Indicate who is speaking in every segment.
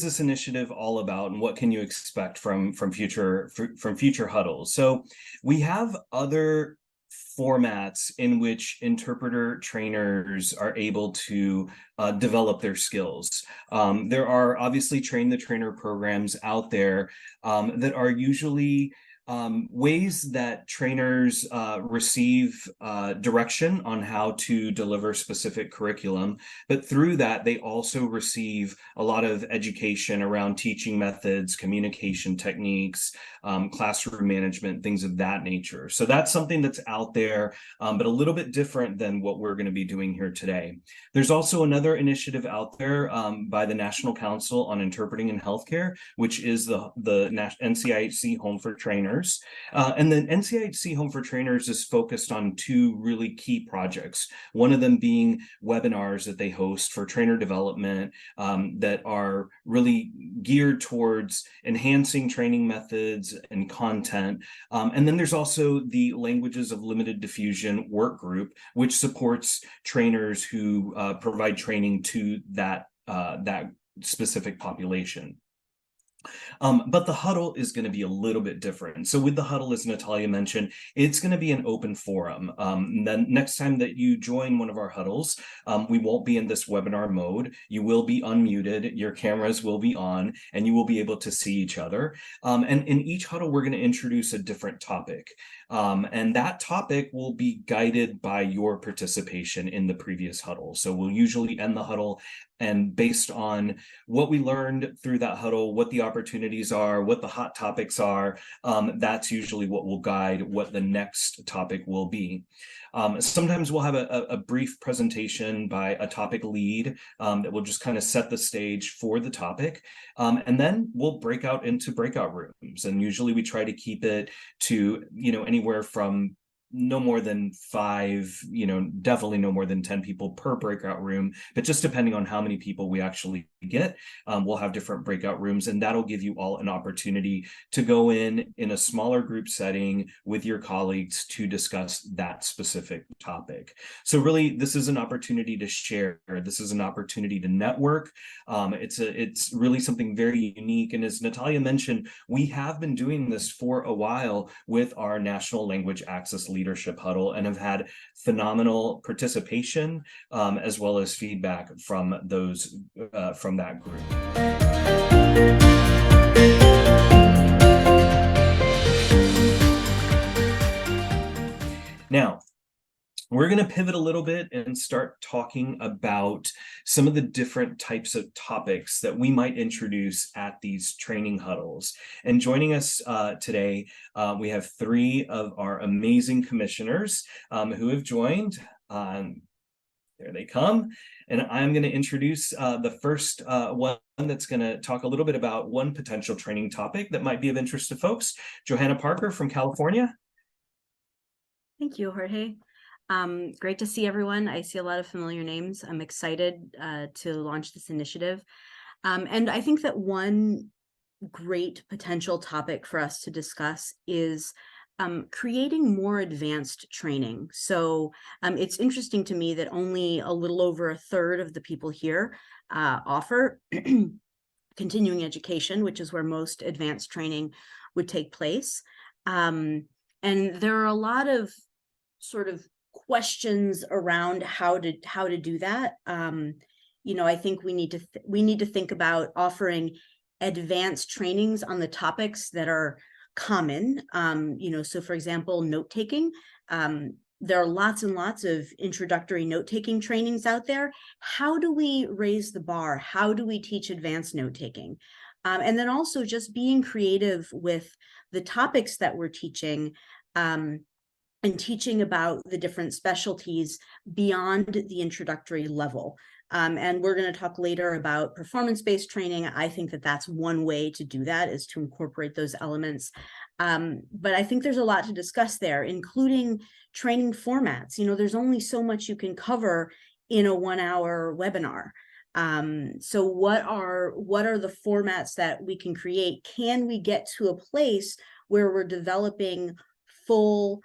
Speaker 1: is this initiative all about, and what can you expect from future huddles? So we have other formats in which interpreter trainers are able to develop their skills. There are obviously train the trainer programs out there that are usually ways that trainers receive direction on how to deliver specific curriculum, but through that they also receive a lot of education around teaching methods, communication techniques, classroom management, things of that nature. So that's something that's out there, but a little bit different than what we're going to be doing here today. There's also another initiative out there by the National Council on Interpreting in Healthcare, which is the NCIHC Home for Trainers. And the NCIHC Home for Trainers is focused on two really key projects. One of them being webinars that they host for trainer development that are really geared towards enhancing training methods and content. And then there's also the Languages of Limited Diffusion work group, which supports trainers who provide training to that specific population. But the huddle is going to be a little bit different. So with the huddle, as Natalia mentioned, it's going to be an open forum. Then next time that you join one of our huddles, we won't be in this webinar mode. You will be unmuted, your cameras will be on, and you will be able to see each other. And in each huddle, we're going to introduce a different topic. And that topic will be guided by your participation in the previous huddle. So we'll usually end the huddle, and based on what we learned through that huddle, what the opportunities are, what the hot topics are, that's usually what will guide what the next topic will be. Sometimes we'll have a brief presentation by a topic lead that will just kind of set the stage for the topic. And then we'll break out into breakout rooms. And usually we try to keep it to, anywhere from no more than 5, definitely no more than 10 people per breakout room, but just depending on how many people we actually get, we'll have different breakout rooms, and that'll give you all an opportunity to go in a smaller group setting with your colleagues to discuss that specific topic. So really, this is an opportunity to share. This is an opportunity to network. It's really something very unique. And as Natalia mentioned, we have been doing this for a while with our National Language Access Leadership Huddle, and have had phenomenal participation as well as feedback from those from that group. Now, we're going to pivot a little bit and start talking about some of the different types of topics that we might introduce at these training huddles. And joining us today, we have 3 of our amazing commissioners who have joined. There they come. And I'm going to introduce the first one that's going to talk a little bit about one potential training topic that might be of interest to folks. Johanna Parker from California.
Speaker 2: Thank you, Jorge. Great to see everyone. I see a lot of familiar names. I'm excited to launch this initiative. And I think that one great potential topic for us to discuss is creating more advanced training. So it's interesting to me that only a little over 1/3 of the people here offer continuing education, which is where most advanced training would take place. And there are a lot of sort of questions around how to do that. I think we need to think about offering advanced trainings on the topics that are common. So for example, note-taking. There are lots and lots of introductory note-taking trainings out there. How do we raise the bar? How do we teach advanced note-taking? And then also just being creative with the topics that we're teaching, and teaching about the different specialties beyond the introductory level. And we're going to talk later about performance-based training. I think that that's one way to do that, is to incorporate those elements. But I think there's a lot to discuss there, including training formats. There's only so much you can cover in a 1-hour webinar. So what are the formats that we can create? Can we get to a place where we're developing full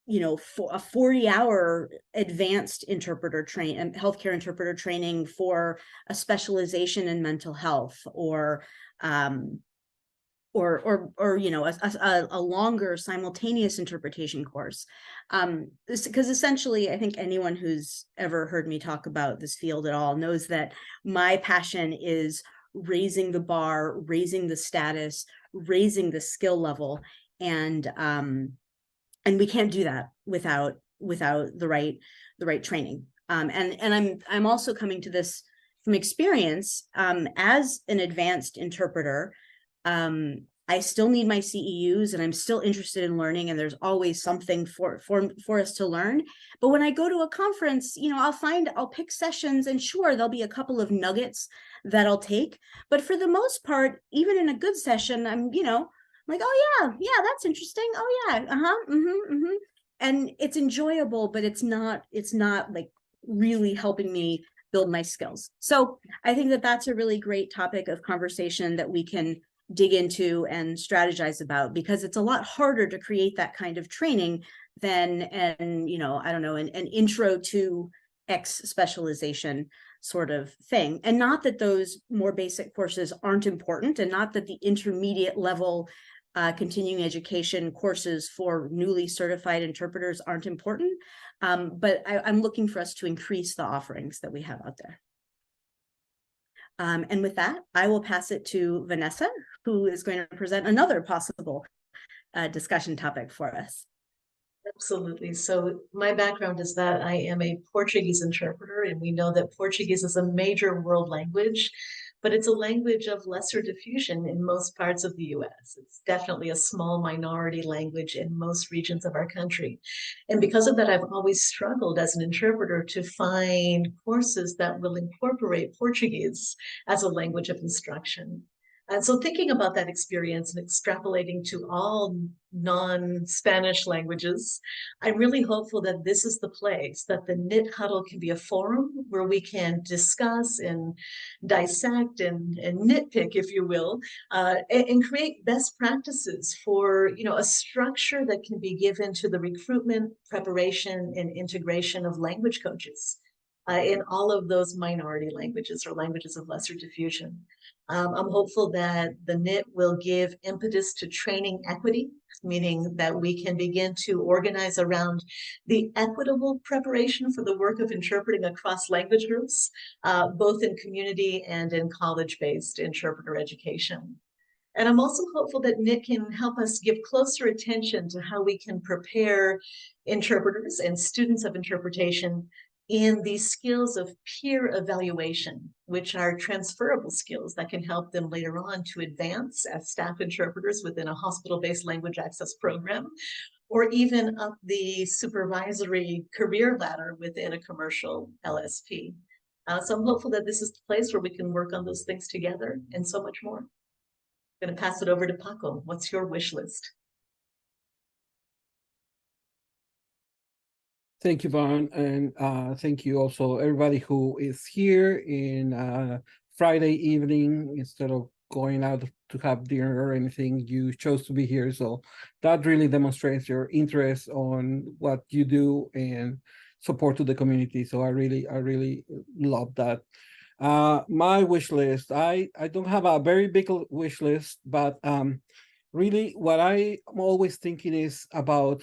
Speaker 2: for a 40-hour advanced interpreter healthcare interpreter training for a specialization in mental health, or a longer simultaneous interpretation course. Because essentially, I think anyone who's ever heard me talk about this field at all knows that my passion is raising the bar, raising the status, raising the skill level, and we can't do that without the right training. And I'm also coming to this from experience. As an advanced interpreter, I still need my CEUs, and I'm still interested in learning, and there's always something for us to learn. But when I go to a conference, I'll pick sessions, and sure, there'll be a couple of nuggets that I'll take. But for the most part, even in a good session, I'm like, oh yeah, that's interesting. Oh yeah, and it's enjoyable, but it's not like really helping me build my skills. So I think that that's a really great topic of conversation that we can dig into and strategize about, because it's a lot harder to create that kind of training than an intro to X specialization sort of thing. And not that those more basic courses aren't important, and not that the intermediate level continuing education courses for newly certified interpreters aren't important, but I'm looking for us to increase the offerings that we have out there. And with that, I will pass it to Vonessa, who is going to present another possible discussion topic for us.
Speaker 3: Absolutely. So my background is that I am a Portuguese interpreter, and we know that Portuguese is a major world language, but it's a language of lesser diffusion in most parts of the US. It's definitely a small minority language in most regions of our country. And because of that, I've always struggled as an interpreter to find courses that will incorporate Portuguese as a language of instruction. And so thinking about that experience and extrapolating to all non-Spanish languages, I'm really hopeful that this is the place, that the NIT Huddle can be a forum where we can discuss and dissect and nitpick, if you will, and create best practices for a structure that can be given to the recruitment, preparation, and integration of language coaches in all of those minority languages or languages of lesser diffusion. I'm hopeful that the NIT will give impetus to training equity, meaning that we can begin to organize around the equitable preparation for the work of interpreting across language groups, both in community and in college-based interpreter education. And I'm also hopeful that NIT can help us give closer attention to how we can prepare interpreters and students of interpretation in these skills of peer evaluation, which are transferable skills that can help them later on to advance as staff interpreters within a hospital-based language access program, or even up the supervisory career ladder within a commercial LSP. So I'm hopeful that this is the place where we can work on those things together and so much more. I'm going to pass it over to Paco. What's your wish list?
Speaker 4: Thank you, Vaughn, and thank you also everybody who is here in Friday evening. Instead of going out to have dinner or anything, you chose to be here. So that really demonstrates your interest on what you do and support to the community. So I really love that. My wish list, I don't have a very big wish list, but really what I'm always thinking is about,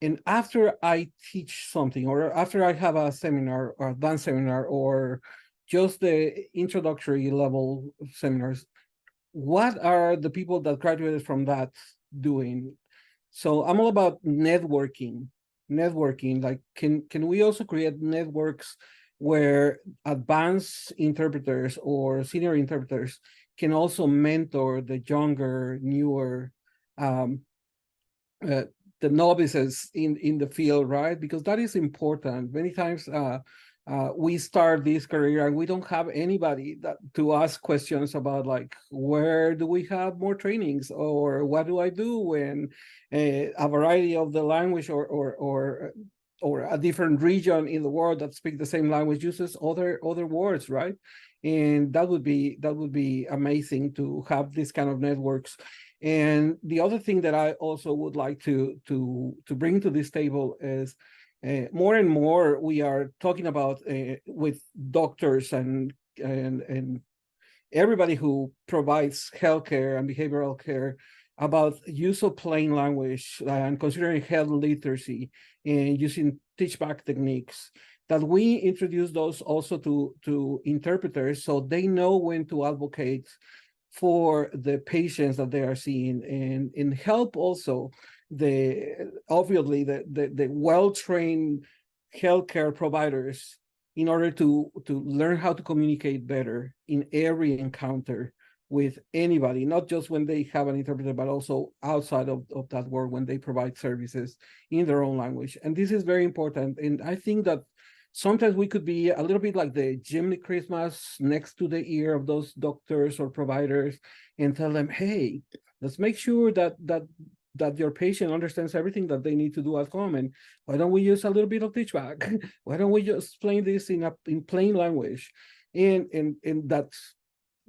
Speaker 4: and after I teach something, or after I have a seminar or advanced seminar, or just the introductory level seminars, what are the people that graduated from that doing? So I'm all about networking. Like, can we also create networks where advanced interpreters or senior interpreters can also mentor the younger, newer, the novices in the field, right? Because that is important. Many times we start this career and we don't have anybody to ask questions about, like, where do we have more trainings, or what do I do when a variety of the language or or a different region in the world that speak the same language uses other words, right? And that would be amazing to have this kind of networks. And the other thing that I also would like to bring to this table is more and more we are talking about with doctors and everybody who provides healthcare and behavioral care about use of plain language and considering health literacy and using teach-back techniques, that we introduce those also to interpreters so they know when to advocate for the patients that they are seeing and help also obviously the well-trained healthcare providers in order to learn how to communicate better in every encounter with anybody, not just when they have an interpreter, but also outside of that work when they provide services in their own language. And this is very important. And I think that sometimes we could be a little bit like the Jiminy Christmas next to the ear of those doctors or providers and tell them, hey, let's make sure that your patient understands everything that they need to do at home. And why don't we use a little bit of teach-back? Why don't we just explain this in plain language? And that's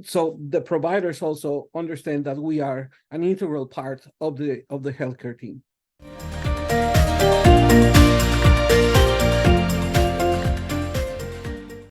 Speaker 4: so the providers also understand that we are an integral part of the healthcare team.